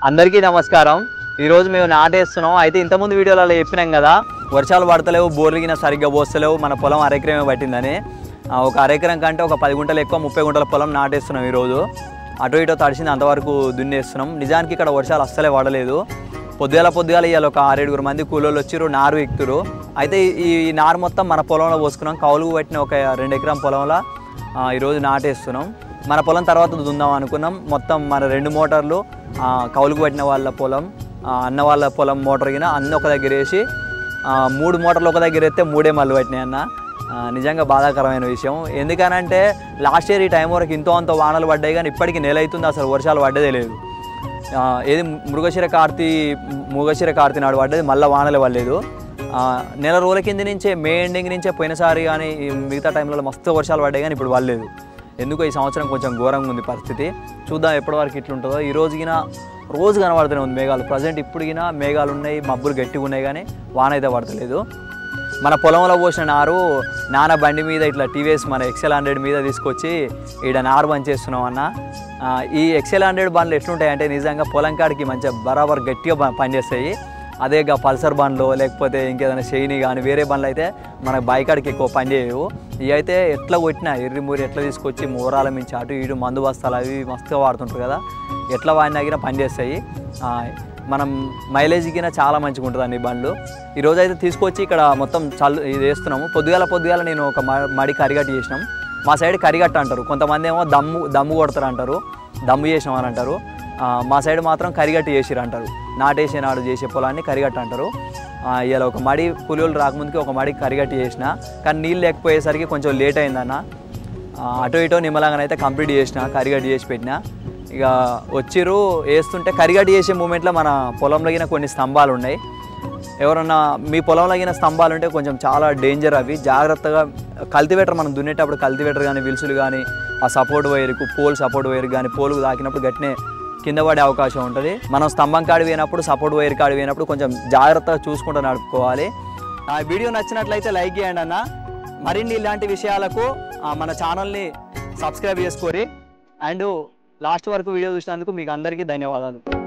అందరికీ నమస్కారం। ఈరోజు మేము నాటేస్తున్నాం। అయితే ఇంతకుముందు వీడియోలలో చెప్పినాం కదా, వర్షాలు పడతలేవు, బోర్లు గిన సరిగ్గా పోస్తలేవు, మన పొలం అరెకరమే పట్టిందని। ఒక అరెకరం కంటే ఒక 10 గుంటలు ఎక్కువ 30 గుంటల పొలం నాటేస్తున్నాం। ఈరోజు అటు ఇటో తడిసింది, అంతవరకు దున్నేస్తున్నాం। నిజానికి ఇక్కడ వర్షాలు అస్సలే పడలేదు। పొద్దుగాల ఇవాళ ఒక 6-7 మంది కూలోళ్ళు వచ్చిర్రు, నారు ఎక్కుతురు। అయితే ఈ నారు మొత్తం మన పొలంలో పోసుకున్నాం। కౌలుకు పట్టిన ఒక 2 ఎకరం పొలంలో ఈరోజు నాటేస్తున్నాం। మన పొలం తర్వాత దుందాం అనుకున్నాం। మొత్తం మన 2 మోటార్లు కౌలుకు పట్టిన వాళ్ళ పొలం, అన్న వాళ్ళ పొలం మోటార్ కింద అన్నీ ఒక దగ్గర వేసి 3 మోటార్లు ఒక దగ్గర వేస్తే 3 మళ్ళీ పట్టినాయి అన్న। నిజంగా బాధాకరమైన విషయం। ఎందుకనంటే లాస్ట్ ఇయర్ ఈ టైం వరకు ఇంతో అంత వానలు పడ్డాయి, కానీ ఇప్పటికి నెల అవుతుంది అసలు వర్షాలు పడ్డదే లేదు। ఏది మృగశిర కార్తీ నాడు పడ్డది, మళ్ళీ వానలు పడలేదు। నెల రోజుల కింద నుంచే, మే ఎండింగ్ నుంచే పోయినసారి కానీ మిగతా టైంలో మస్తు వర్షాలు పడ్డాయి, కానీ ఇప్పుడు పడలేదు। ఎందుకో ఈ సంవత్సరం కొంచెం ఘోరంగా ఉంది పరిస్థితి। చూద్దాం ఎప్పటివరకు ఇట్లుంటుందో। ఈ రోజుగిన రోజు కనబడుతూనే ఉంది మేఘాలు। ప్రజెంట్ ఇప్పుడుగిన మేఘాలు ఉన్నాయి, మబ్బులు గట్టిగా ఉన్నాయి, కానీ వాన అయితే పడతలేదు। మన పొలంలో పోసిన నారు నాన్న బండి మీద ఇట్లా టీవీఎస్ మన XL100 మీద తీసుకొచ్చి ఈడ నారు పనిచేస్తున్నాం అన్న। ఈ XL100 బండ్లు ఎట్లుంటాయంటే నిజంగా పొలం కాడికి మంచిగా బరాబర్ గట్టిగా పనిచేస్తాయి। అదే పల్సర్ బండ్లు లేకపోతే ఇంకేదైనా షైని కానీ వేరే బండ్లు అయితే మనకు బైకాడికి ఎక్కువ పని చేయవు। ఇవి అయితే ఎట్లా కొట్టినా ఎర్రిమూరి ఎట్లా తీసుకొచ్చి మూరాల మించి అటు ఇటు మందు బస్తాలు అవి మస్తుగా వాడుతుంటారు కదా, ఎట్లా వాడినా గిన పని చేస్తాయి। మనం మైలేజ్కిన చాలా మంచిగా ఉంటుంది అన్ని బండ్లు। ఈరోజు అయితే తీసుకొచ్చి ఇక్కడ మొత్తం ఇది వేస్తున్నాము। పొద్దుగాల నేను ఒక మడి కరిగట్టు చేసినాం। మా సైడ్ కరిగట్టు అంటారు, కొంతమంది ఏమో దమ్ము కొడతారు అంటారు, దమ్ము చేసినాం అని అంటారు। మా సైడ్ మాత్రం కరిగట్టు చేసిరు అంటారు। నాటేసే నాడు చేసే పొలాన్ని కరిగట్టు అంటారు। ఇలా ఒక మడి కూలీలు రాకముందుకి ఒక మడి కరిగట్టు చేసిన, కానీ నీళ్ళు లేకపోయేసరికి కొంచెం లేట్ అయిందన్న। అటో ఇటో నిమ్మలంగానైతే కంప్లీట్ చేసిన, కరిగట్టు చేసి పెట్టిన। ఇక వచ్చిర్రు వేస్తుంటే కరిగట్టు చేసే మూమెంట్లో మన పొలంలో గిన కొన్ని స్తంభాలు ఉన్నాయి। ఎవరన్నా మీ పొలంలో గిన స్తంభాలు ఉంటే కొంచెం చాలా డేంజర్ అవి, జాగ్రత్తగా కల్టివేటర్ మనం దున్నేటప్పుడు కల్టివేటర్ కానీ విల్సులు కానీ ఆ సపోర్ట్ వైర్కు పోల్ సపోర్ట్ వైర్ కానీ పోలుకు తాకినప్పుడు గట్టినే కింద పడే అవకాశం ఉంటుంది। మనం స్తంభం కాడి పోయినప్పుడు సపోర్ట్ వైర్ కాడి పోయినప్పుడు కొంచెం జాగ్రత్తగా చూసుకుంటూ నడుపుకోవాలి। ఆ వీడియో నచ్చినట్లయితే లైక్ చేయండి అన్న। మరిన్ని ఇలాంటి విషయాలకు మన ఛానల్ని సబ్స్క్రైబ్ చేసుకోరి। అండ్ లాస్ట్ వరకు వీడియో చూసినందుకు మీకు అందరికీ ధన్యవాదాలు।